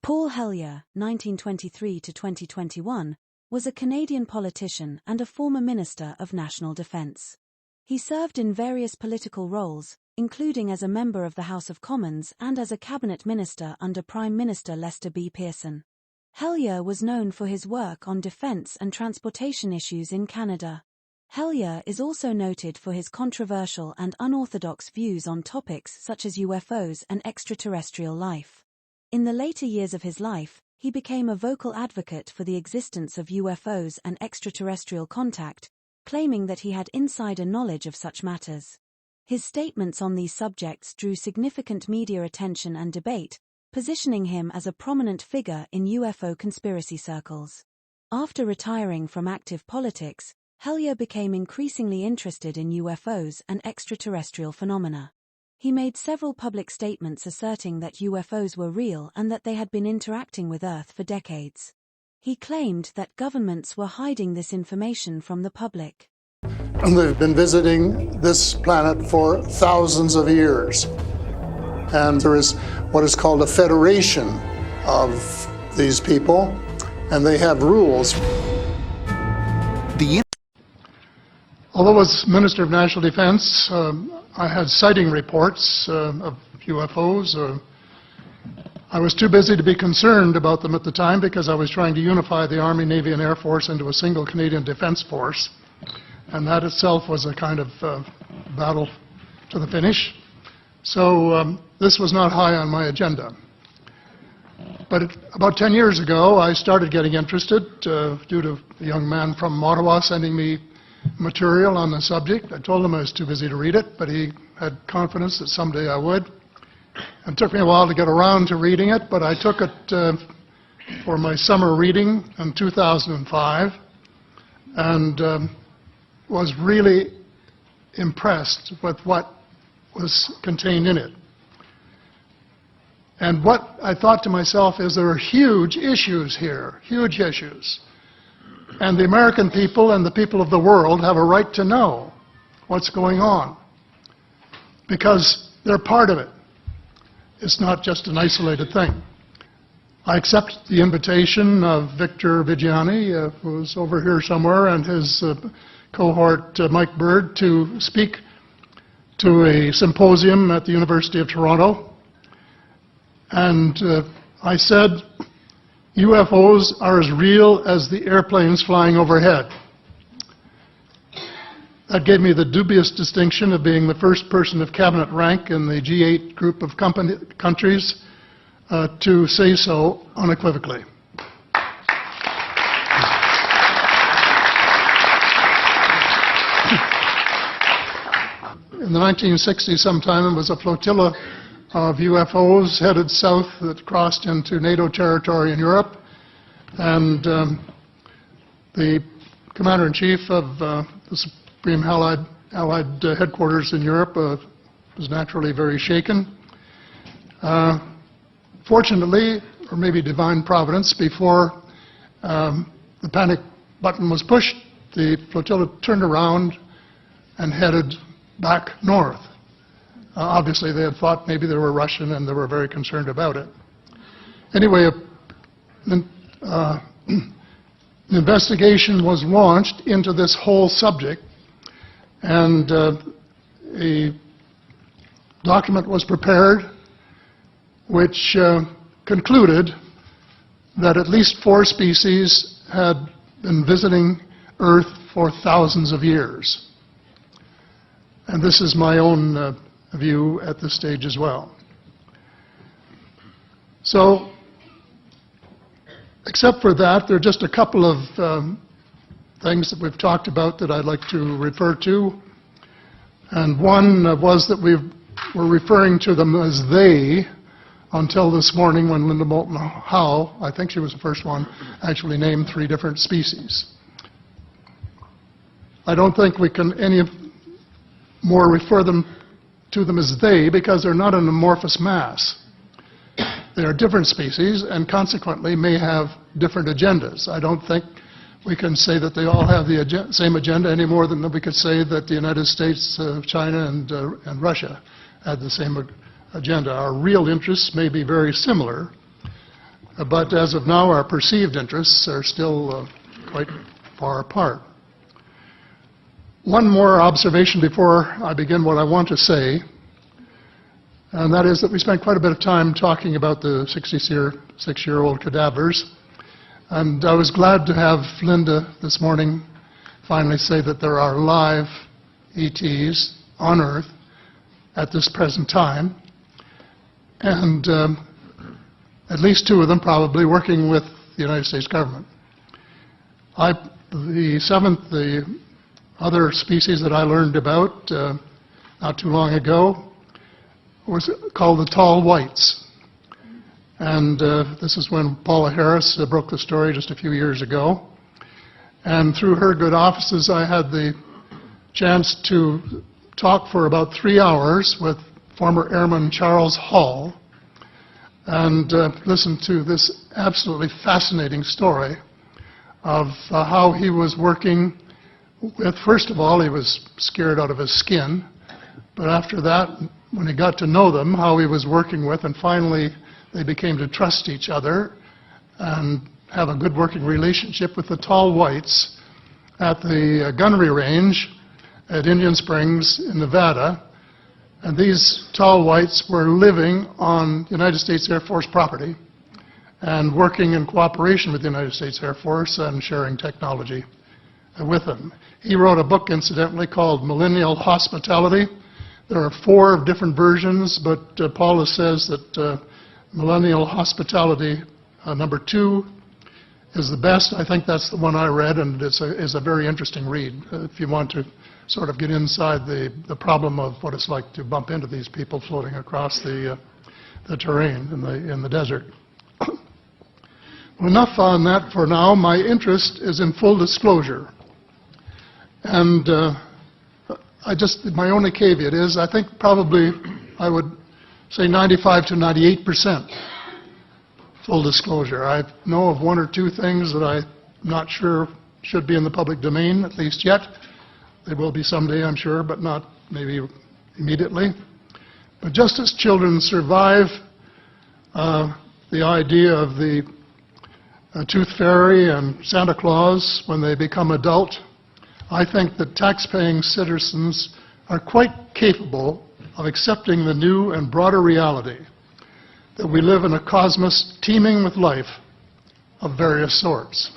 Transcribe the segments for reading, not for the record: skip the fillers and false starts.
Paul Hellyer, 1923 to 2021, was a Canadian politician and a former Minister of National Defence. He served in various political roles, including as a member of the House of Commons and as a cabinet minister under Prime Minister Lester B. Pearson. Hellyer was known for his work on defence and transportation issues in Canada. Hellyer is also noted for his controversial and unorthodox views on topics such as UFOs and extraterrestrial life. In the later years of his life, he became a vocal advocate for the existence of UFOs and extraterrestrial contact, claiming that he had insider knowledge of such matters. His statements on these subjects drew significant media attention and debate, positioning him as a prominent figure in UFO conspiracy circles. After retiring from active politics, Hellyer became increasingly interested in UFOs and extraterrestrial phenomena. He made several public statements asserting that UFOs were real and that they had been interacting with Earth for decades. He claimed that governments were hiding this information from the public. They've been visiting this planet for thousands of years. And there is what is called a federation of these people, and they have rules. Although as Minister of National Defense, I had sighting reports of UFOs. I was too busy to be concerned about them at the time because I was trying to unify the Army, Navy, and Air Force into a single Canadian Defence Force. And that itself was a kind of battle to the finish. So this was not high on my agenda. But about 10 years ago, I started getting interested due to a young man from Ottawa sending me material on the subject. I told him I was too busy to read it, but he had confidence that someday I would. It took me a while to get around to reading it, but I took it for my summer reading in 2005 and was really impressed with what was contained in it. And what I thought to myself is there are huge issues here, huge issues. And the American people and the people of the world have a right to know what's going on because they're part of it. It's not just an isolated thing. I accept the invitation of Victor Vigiani, who's over here somewhere, and his cohort Mike Bird to speak to a symposium at the University of Toronto. And I said, UFOs are as real as the airplanes flying overhead. That gave me the dubious distinction of being the first person of cabinet rank in the G8 group of countries to say so unequivocally. In the 1960s sometime, it was a flotilla of UFOs headed south that crossed into NATO territory in Europe. And the Commander-in-Chief of the Supreme Allied Headquarters in Europe was naturally very shaken. Fortunately, or maybe divine providence, before the panic button was pushed, the flotilla turned around and headed back north. Obviously, they had thought maybe they were Russian and they were very concerned about it. Anyway, the investigation was launched into this whole subject, and a document was prepared which concluded that at least 4 species had been visiting Earth for thousands of years. And this is my own view at this stage as well. So, except for that, there are just a couple of things that we've talked about that I'd like to refer to. And one was that we were referring to them as they until this morning when Linda Moulton Howe, I think she was the first one, actually named 3 different species. I don't think we can any more refer to them as they because they're not an amorphous mass. They are different species and consequently may have different agendas. I don't think we can say that they all have the same agenda any more than we could say that the United States, China, and Russia had the same agenda. Our real interests may be very similar, but as of now, our perceived interests are still quite far apart. One more observation before I begin what I want to say, and that is that we spent quite a bit of time talking about the 66-year-old cadavers, and I was glad to have Linda this morning finally say that there are live ETs on Earth at this present time, and at least 2 of them probably working with the United States government. The other species that I learned about not too long ago was called the tall whites. And this is when Paul Hellyer broke the story just a few years ago. And through her good offices, I had the chance to talk for about 3 hours with former Airman Charles Hall and listen to this absolutely fascinating story of how he was working with, first of all, he was scared out of his skin, but after that, when he got to know them, how he was working with, and finally they became to trust each other and have a good working relationship with the tall whites at the gunnery range at Indian Springs in Nevada. And these tall whites were living on United States Air Force property and working in cooperation with the United States Air Force and sharing technology with them. He wrote a book, incidentally, called Millennial Hospitality. There are 4 different versions, but Paula says that Millennial Hospitality number 2 is the best. I think that's the one I read, and it's a very interesting read if you want to sort of get inside the problem of what it's like to bump into these people floating across the terrain in the desert. Well, enough on that for now. My interest is in full disclosure. And my only caveat is I think probably I would say 95 to 98% full disclosure. I know of 1 or 2 things that I'm not sure should be in the public domain, at least yet. They will be someday, I'm sure, but not maybe immediately. But just as children survive the idea of the Tooth Fairy and Santa Claus when they become adult, I think that tax-paying citizens are quite capable of accepting the new and broader reality that we live in a cosmos teeming with life of various sorts.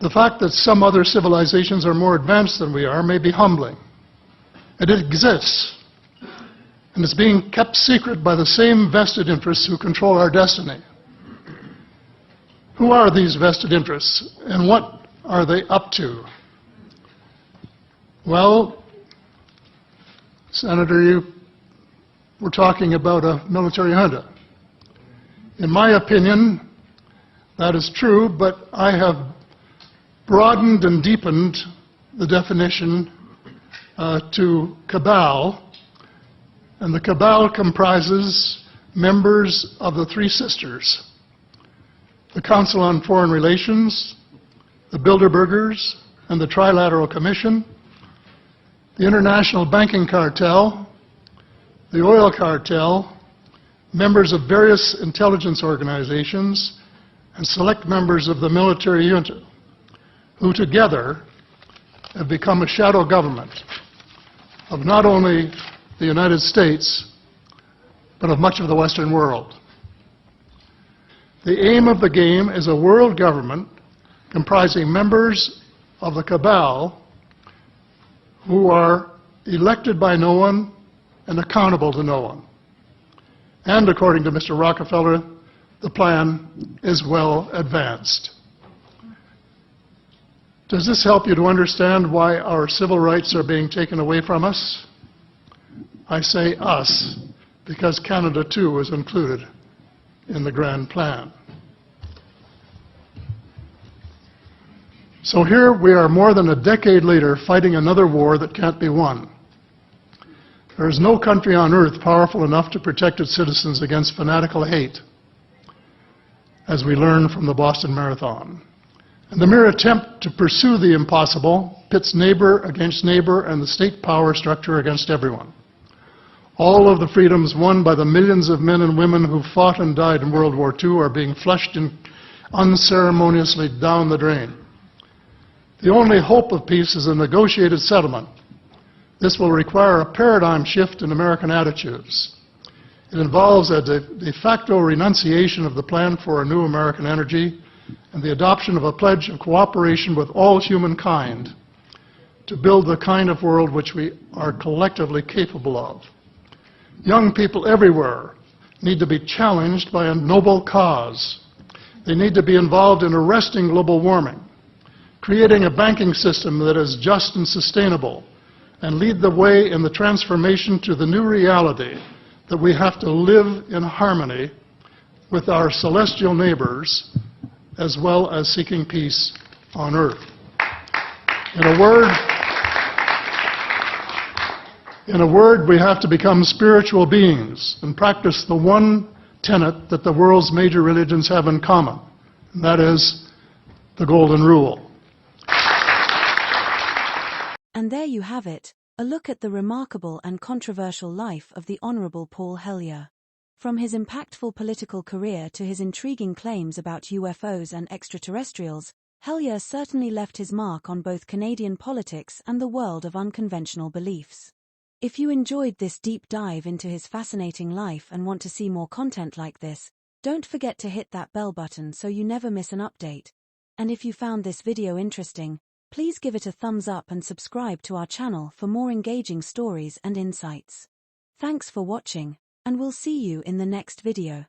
The fact that some other civilizations are more advanced than we are may be humbling. And it exists, and it's being kept secret by the same vested interests who control our destiny. Who are these vested interests, and what are they up to? Well, Senator, you were talking about a military junta. In my opinion, that is true, but I have broadened and deepened the definition to cabal, and the cabal comprises members of the 3 sisters: the Council on Foreign Relations, the Bilderbergers, and the Trilateral Commission, the International Banking Cartel, the Oil Cartel, members of various intelligence organizations, and select members of the military junta, who together have become a shadow government of not only the United States, but of much of the Western world. The aim of the game is a world government comprising members of the cabal who are elected by no one and accountable to no one. And according to Mr. Rockefeller, the plan is well advanced. Does this help you to understand why our civil rights are being taken away from us? I say us, because Canada too is included in the grand plan. So here we are more than a decade later fighting another war that can't be won. There is no country on earth powerful enough to protect its citizens against fanatical hate, as we learned from the Boston Marathon. And the mere attempt to pursue the impossible pits neighbor against neighbor and the state power structure against everyone. All of the freedoms won by the millions of men and women who fought and died in World War II are being flushed unceremoniously down the drain. The only hope of peace is a negotiated settlement. This will require a paradigm shift in American attitudes. It involves a de facto renunciation of the plan for a new American energy and the adoption of a pledge of cooperation with all humankind to build the kind of world which we are collectively capable of. Young people everywhere need to be challenged by a noble cause. They need to be involved in arresting global warming, creating a banking system that is just and sustainable, and lead the way in the transformation to the new reality that we have to live in harmony with our celestial neighbors, as well as seeking peace on earth. In a word, we have to become spiritual beings and practice the one tenet that the world's major religions have in common, and that is the Golden Rule. And there you have it, a look at the remarkable and controversial life of the Honourable Paul Hellyer. From his impactful political career to his intriguing claims about UFOs and extraterrestrials, Hellyer certainly left his mark on both Canadian politics and the world of unconventional beliefs. If you enjoyed this deep dive into his fascinating life and want to see more content like this, don't forget to hit that bell button so you never miss an update. And if you found this video interesting, please give it a thumbs up and subscribe to our channel for more engaging stories and insights. Thanks for watching, and we'll see you in the next video.